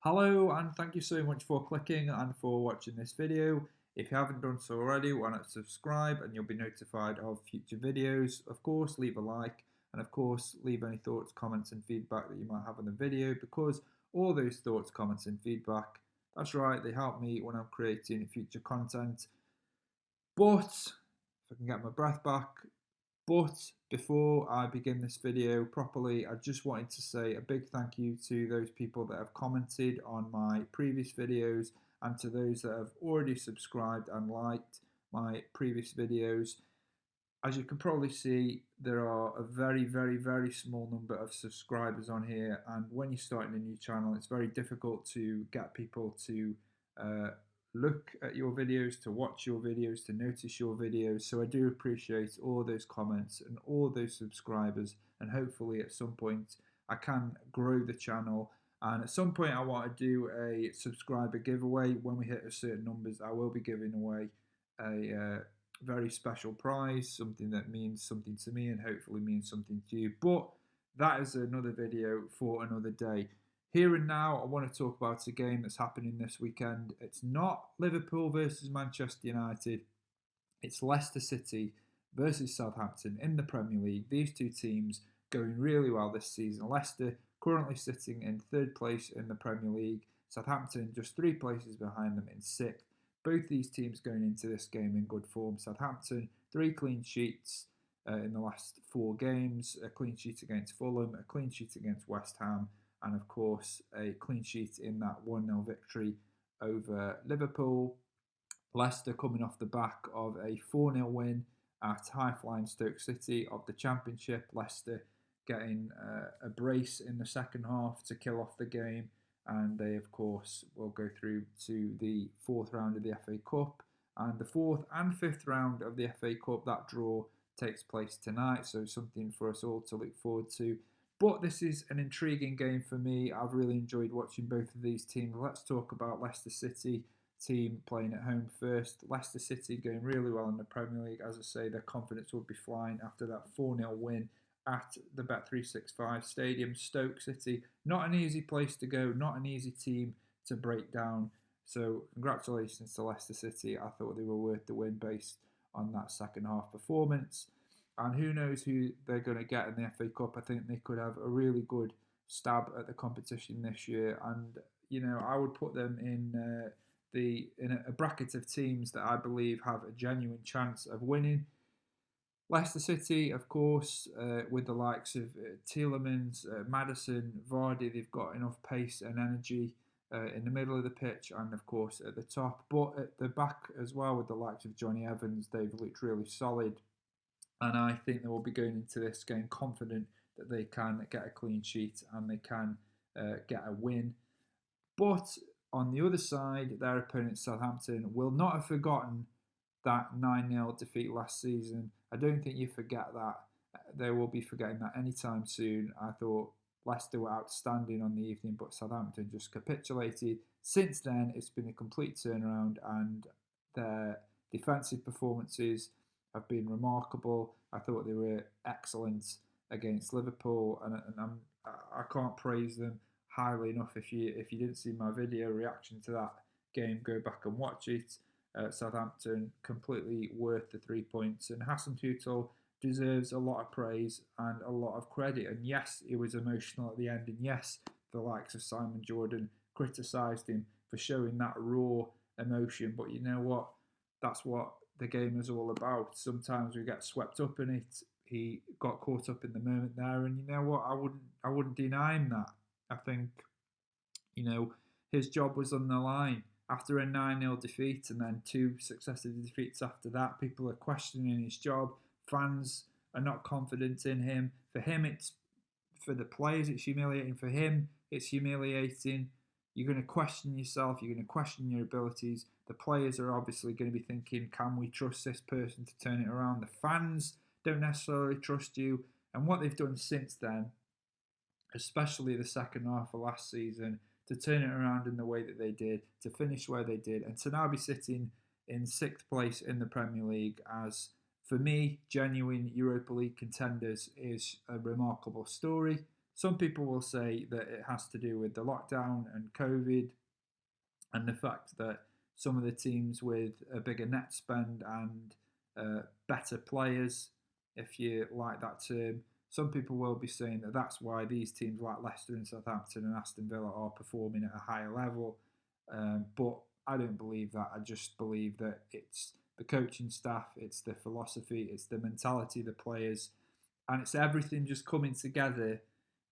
Hello, and thank you so much for clicking and for watching this video. If you haven't done so already, why not subscribe and you'll be notified of future videos. Of course, leave a like and of course, leave any thoughts, comments and feedback that you might have on the video, because all those thoughts, comments and feedback, that's right, they help me when I'm creating future content. But if I can get my breath back, but before I begin this video properly, I just wanted to say a big thank you to those people that have commented on my previous videos and to those that have already subscribed and liked my previous videos. As you can probably see, there are a very small number of subscribers on here, and when you're starting a new channel, it's very difficult to get people to uh, look at your videos, to watch your videos, to notice your videos. So I do appreciate all those comments and all those subscribers, and hopefully at some point I can grow the channel. And at some point I want to do a subscriber giveaway. When we hit a certain numbers, I will be giving away a very special prize, something that means something to me and hopefully means something to you. But that is another video for another day. Here and now, I want to talk about a game that's happening this weekend. It's not Liverpool versus Manchester United. It's Leicester City versus Southampton in the Premier League. These two teams going really well this season. Leicester currently sitting in third place in the Premier League. Southampton just 3 places behind them in sixth. Both these teams going into this game in good form. Southampton, 3 clean sheets in the last 4 games. A clean sheet against Fulham, a clean sheet against West Ham, and of course a clean sheet in that 1-0 victory over Liverpool. Leicester coming off the back of a 4-0 win at high-flying Stoke City of the Championship. Leicester getting a brace in the second half to kill off the game, and they of course will go through to the fourth round of the FA Cup. And the fourth and fifth round of the FA Cup, that draw takes place tonight, so something for us all to look forward to. But this is an intriguing game for me. I've really enjoyed watching both of these teams. Let's talk about Leicester City team playing at home first. Leicester City going really well in the Premier League. As I say, their confidence would be flying after that 4-0 win at the Bet365 Stadium. Stoke City, not an easy place to go, not an easy team to break down. So congratulations to Leicester City. I thought they were worth the win based on that second half performance. And who knows who they're going to get in the FA Cup. I think they could have a really good stab at the competition this year. And, you know, I would put them in a bracket of teams that I believe have a genuine chance of winning. Leicester City, of course, with the likes of Tielemans, Maddison, Vardy, they've got enough pace and energy in the middle of the pitch and, of course, at the top. But at the back as well, with the likes of Johnny Evans, they've looked really solid. And I think they will be going into this game confident that they can get a clean sheet and they can get a win. But on the other side, their opponent Southampton will not have forgotten that 9-0 defeat last season. I don't think you forget that. They will be forgetting that anytime soon. I thought Leicester were outstanding on the evening, but Southampton just capitulated. Since then, it's been a complete turnaround, and their defensive performances have been remarkable. I thought they were excellent against Liverpool, and I can't praise them highly enough. If you didn't see my video reaction to that game, go back and watch it. Southampton completely worth the 3 points, and Hassan Tutel deserves a lot of praise and a lot of credit. And yes, it was emotional at the end, and yes, the likes of Simon Jordan criticised him for showing that raw emotion. But you know what? That's what the game is all about. Sometimes we get swept up in it. He got caught up in the moment there, and you know what? I wouldn't deny him that. I think, you know, his job was on the line after a 9-0 defeat and then 2 successive defeats after that. People are questioning his job. Fans are not confident in him. For him, it's for the players, it's humiliating. For him, it's humiliating. You're going to question yourself. You're going to question your abilities. The players are obviously going to be thinking, can we trust this person to turn it around? The fans don't necessarily trust you. And what they've done since then, especially the second half of last season, to turn it around in the way that they did, to finish where they did, and to now be sitting in sixth place in the Premier League as, for me, genuine Europa League contenders is a remarkable story. Some people will say that it has to do with the lockdown and COVID and the fact that some of the teams with a bigger net spend and better players, if you like that term, some people will be saying that that's why these teams like Leicester and Southampton and Aston Villa are performing at a higher level. But I don't believe that. I just believe that it's the coaching staff, it's the philosophy, it's the mentality of the players, and it's everything just coming together.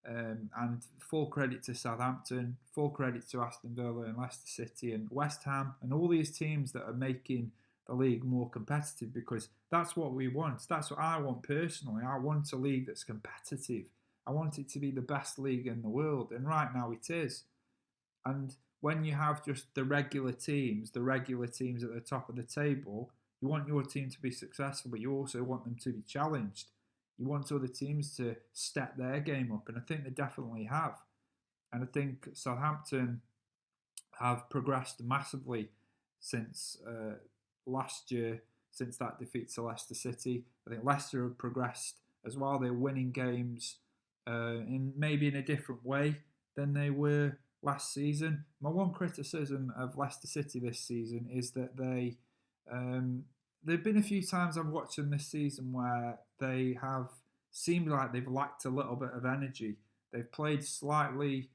And full credit to Southampton, full credit to Aston Villa and Leicester City and West Ham and all these teams that are making the league more competitive, because that's what we want. That's what I want personally. I want a league that's competitive. I want it to be the best league in the world, and right now it is. And when you have just the regular teams at the top of the table, you want your team to be successful, but you also want them to be challenged. You want other teams to step their game up, and I think they definitely have. And I think Southampton have progressed massively since last year, since that defeat to Leicester City. I think Leicester have progressed as well. They're winning games in maybe in a different way than they were last season. My one criticism of Leicester City this season is that there've been a few times I've watched them this season where they have seemed like they've lacked a little bit of energy. They've played a slightly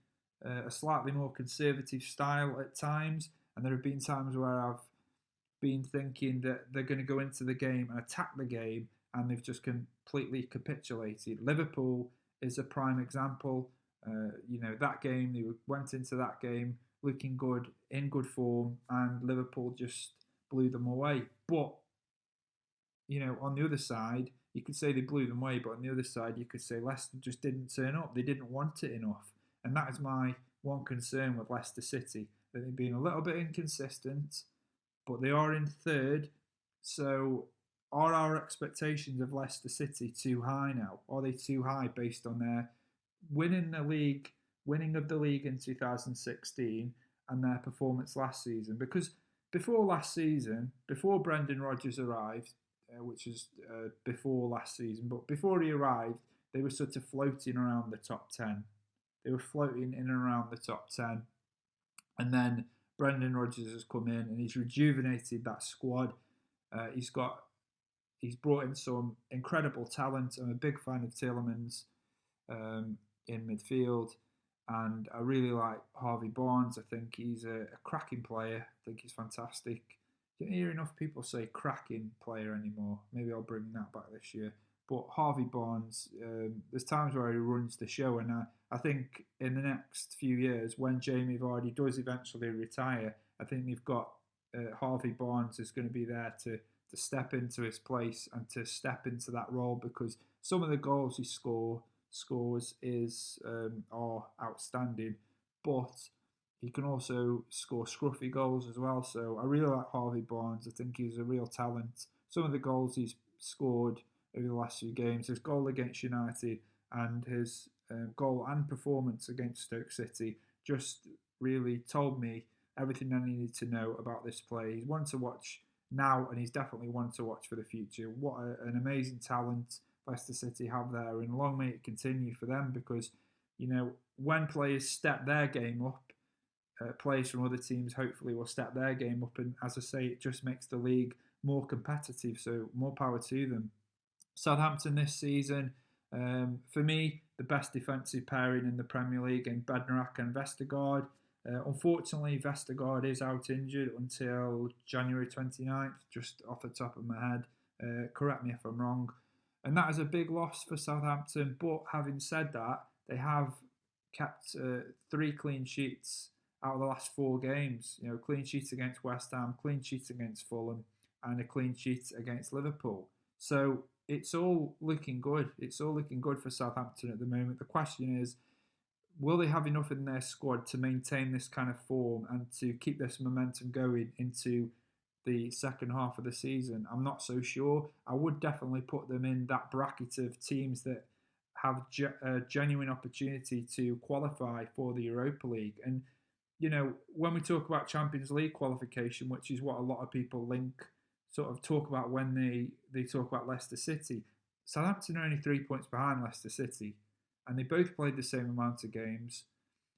more conservative style at times, and there have been times where I've been thinking that they're going to go into the game and attack the game, and they've just completely capitulated. Liverpool is a prime example. That game, they went into that game looking good, in good form, and Liverpool just blew them away. But, on the other side, you could say they blew them away, but on the other side, you could say Leicester just didn't turn up. They didn't want it enough. And that is my one concern with Leicester City, that they've been a little bit inconsistent, but they are in third. So are our expectations of Leicester City too high now? Are they too high based on their winning of the league in 2016 and their performance last season? Because before last season, before Brendan Rodgers arrived, which was before last season, but before he arrived, they were sort of floating around the top 10. They were floating in and around the top 10. And then Brendan Rodgers has come in and he's rejuvenated that squad. He's brought in some incredible talent. I'm a big fan of Tielemans in midfield, and I really like Harvey Barnes. I think he's a cracking player. I think he's fantastic. I don't hear enough people say cracking player anymore. Maybe I'll bring that back this year. But Harvey Barnes, there's times where he runs the show, and I think in the next few years, when Jamie Vardy does eventually retire, I think they've got Harvey Barnes is going to be there to step into his place and to step into that role, because some of the goals he scores are outstanding, but he can also score scruffy goals as well. So I really like Harvey Barnes. I think he's a real talent. Some of the goals he's scored over the last few games, his goal against United and his goal and performance against Stoke City, just really told me everything I needed to know about this player. He's one to watch now, and he's definitely one to watch for the future. What an amazing talent Leicester City have there, and long may it continue for them, because when players step their game up, players from other teams hopefully will step their game up, and as I say, it just makes the league more competitive, so more power to them. Southampton this season, for me, the best defensive pairing in the Premier League in Bednarek and Vestergaard. Unfortunately, Vestergaard is out injured until January 29th, just off the top of my head. Correct me if I'm wrong. And that is a big loss for Southampton. But having said that, they have kept 3 clean sheets out of the last 4 games. Clean sheets against West Ham, clean sheets against Fulham, and a clean sheet against Liverpool. So it's all looking good. It's all looking good for Southampton at the moment. The question is, will they have enough in their squad to maintain this kind of form and to keep this momentum going into the second half of the season? I'm not so sure. I would definitely put them in that bracket of teams that have a genuine opportunity to qualify for the Europa League. And, when we talk about Champions League qualification, which is what a lot of people talk about when they talk about Leicester City, Southampton are only 3 points behind Leicester City. and they both played the same amount of games.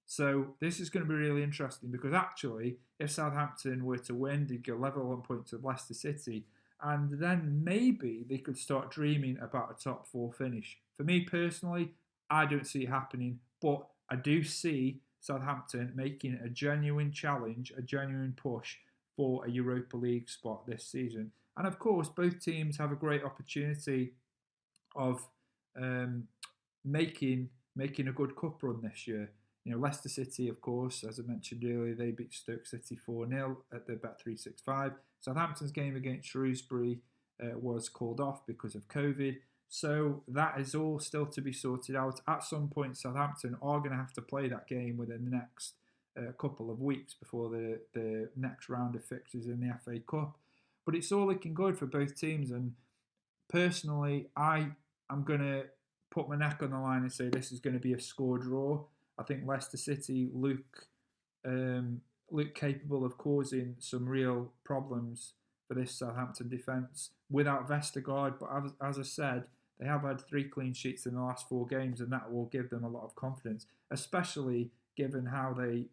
So this is going to be really interesting because actually, if Southampton were to win, they'd go level 1 points with Leicester City, and then maybe they could start dreaming about a top four finish. For me personally, I don't see it happening, but I do see Southampton making a genuine challenge, a genuine push for a Europa League spot this season. And of course, both teams have a great opportunity of um, making a good cup run this year. Leicester City, of course, as I mentioned earlier, they beat Stoke City 4-0 at the Bet365. Southampton's game against Shrewsbury was called off because of COVID. So that is all still to be sorted out. At some point, Southampton are going to have to play that game within the next couple of weeks before the next round of fixtures in the FA Cup. But it's all looking good for both teams. And personally, I am going to put my neck on the line and say this is going to be a score draw. I think Leicester City look capable of causing some real problems for this Southampton defence without Vestergaard. But as I said, they have had 3 clean sheets in the last 4 games, and that will give them a lot of confidence, especially given how they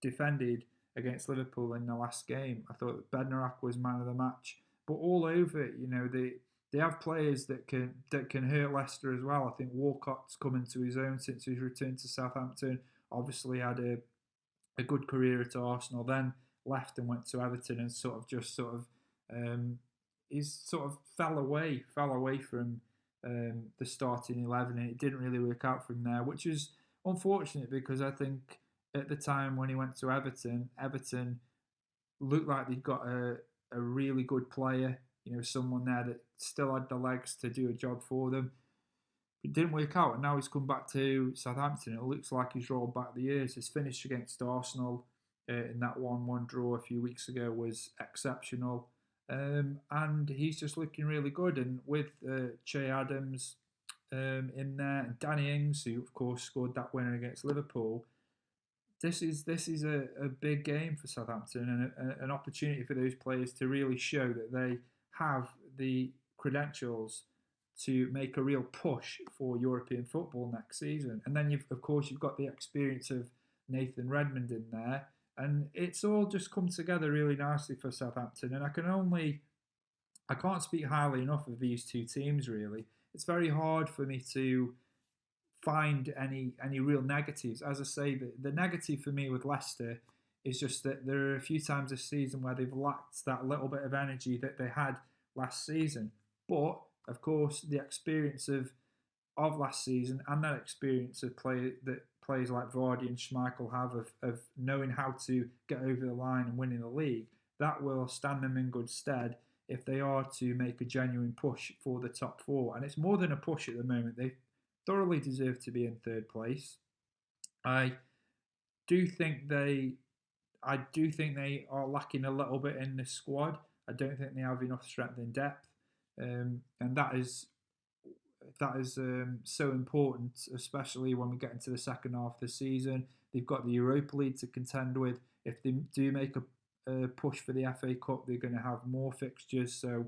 defended against Liverpool in the last game. I thought Bednarak was man of the match. But all over it, they have players that can hurt Leicester as well. I think Walcott's come into his own since his return to Southampton. Obviously had a good career at Arsenal, then left and went to Everton and he's sort of fell away from the starting 11, and it didn't really work out from there, which is unfortunate because I think at the time when he went to Everton looked like they'd got a really good player, someone there that still had the legs to do a job for them. It didn't work out, and now he's come back to Southampton. It looks like he's rolled back the years. His finish against Arsenal in that 1-1 draw a few weeks ago was exceptional, and he's just looking really good. And with Che Adams in there, and Danny Ings, who of course scored that winner against Liverpool, this is a big game for Southampton and an opportunity for those players to really show that they have the credentials to make a real push for European football next season. And then you've got the experience of Nathan Redmond in there, and it's all just come together really nicely for Southampton. And I can't speak highly enough of these two teams. Really, it's very hard for me to find any real negatives. As I say, the negative for me with Leicester is just that there are a few times this season where they've lacked that little bit of energy that they had last season. But of course, the experience of last season and that experience of players like Vardy and Schmeichel have of knowing how to get over the line and winning the league, that will stand them in good stead if they are to make a genuine push for the top 4. And it's more than a push at the moment. They thoroughly deserve to be in 3rd place. I do think they are lacking a little bit in the squad. I don't think they have enough strength in depth, and that is so important, especially when we get into the second half of the season. They've got the Europa League to contend with. If they do make a push for the FA Cup, they're going to have more fixtures. So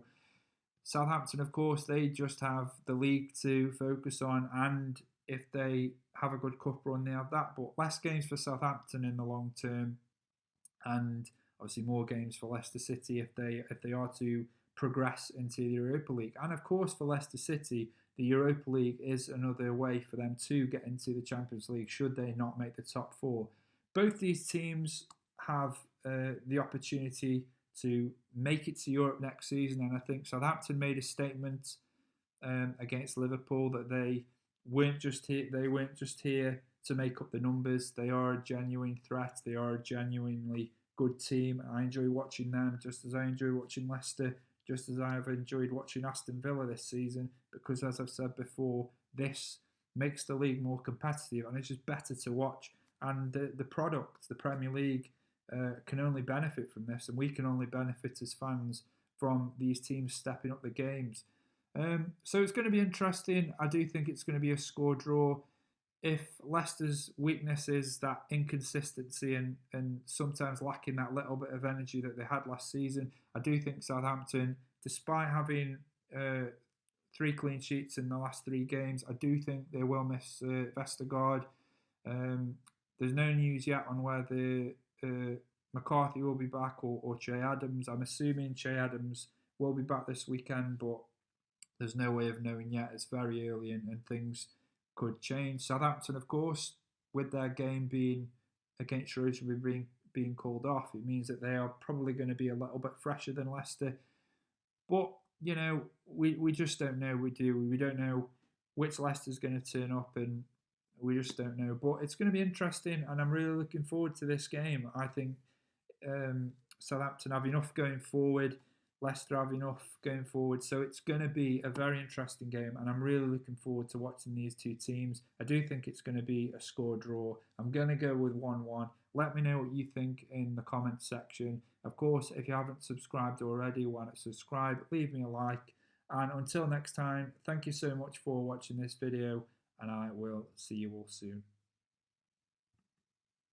Southampton, of course, they just have the league to focus on, and if they have a good cup run, they have that. But less games for Southampton in the long term, and obviously more games for Leicester City if they are to progress into the Europa League. And of course, for Leicester City, the Europa League is another way for them to get into the Champions League should they not make the top 4. Both these teams have the opportunity to make it to Europe next season, and I think Southampton made a statement against Liverpool that they weren't just here to make up the numbers. They are a genuine threat. They are a genuinely good team. I enjoy watching them just as I enjoy watching Leicester, just as I have enjoyed watching Aston Villa this season, because as I've said before, this makes the league more competitive and it's just better to watch. And the product, the Premier League, can only benefit from this, and we can only benefit as fans from these teams stepping up the games. So it's going to be interesting. I do think it's going to be a score draw. If Leicester's weakness is that inconsistency and sometimes lacking that little bit of energy that they had last season, I do think Southampton, despite having 3 clean sheets in the last 3 games. I do think they will miss Vestergaard. Um, there's no news yet on whether McCarthy will be back or Che Adams. I'm assuming Che Adams will be back this weekend, but there's no way of knowing yet. It's very early and things could change. Southampton, of course, with their game being against Shrewsbury being called off, it means that they are probably going to be a little bit fresher than Leicester. But, we just don't know. We don't know which Leicester's going to turn up, and we just don't know. But it's going to be interesting, and I'm really looking forward to this game. I think Southampton have enough going forward. Leicester have enough going forward. So it's going to be a very interesting game, and I'm really looking forward to watching these two teams. I do think it's going to be a score draw. I'm going to go with 1-1. Let me know what you think in the comments section. Of course, if you haven't subscribed already, why not subscribe? Leave me a like. And until next time, thank you so much for watching this video, and I will see you all soon.